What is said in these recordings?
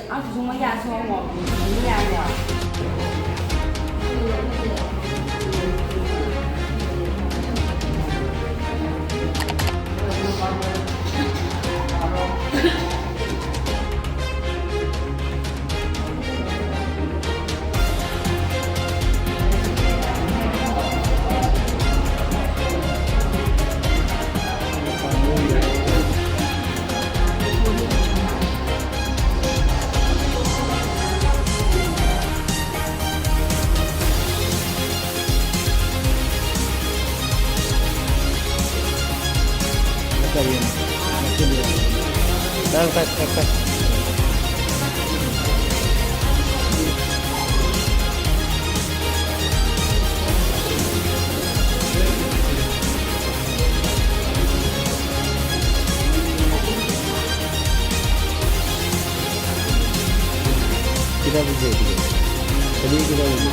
啊，什么牙刷我，什么牙刷？Tak. Kita bisa juga. Jadi kita bisa.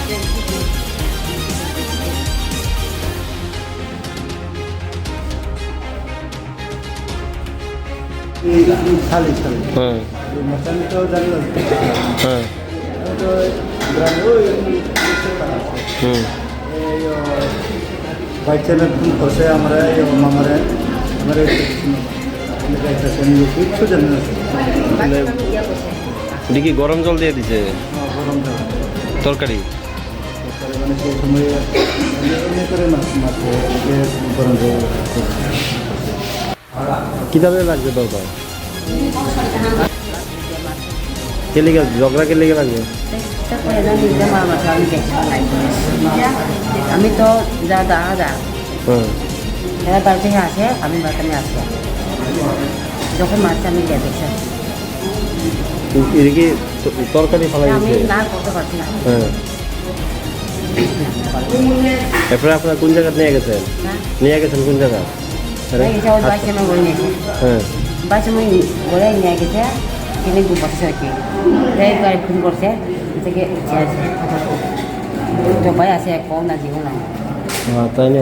Saling. Macam itu dari. Itu berani ini yo baca nanti proses हमारा यो हमारे কিছু জানেন না এটা কি গরম জল দিয়ে দিছে গরম জল তরকারি মানে সেই সময় এনে করে মাছ গরম জল কিভাবে লাগবে দরকার ঝগড়া কে লেগে লাগবে আমি তো যা দাদা এরা বাড়িতে আসে আমি বাড়িতে আসি যখন মাছটা আমি দিয়ে দেখছি এটা কি তরকারি ফেলাই আমি দিচ্ছে না করতে পারছি না এরপরে আপনারা কোন জায়গা নিয়ে গেছেন কোন জায়গা বাইশে আমি বলে নিয়েছি বাইশে আমি বলে নিয়ে গেছে কিনে দু বছর আর কি গাড়ি ফোন করছে থেকে সবাই আছে কম না জীবন তাই না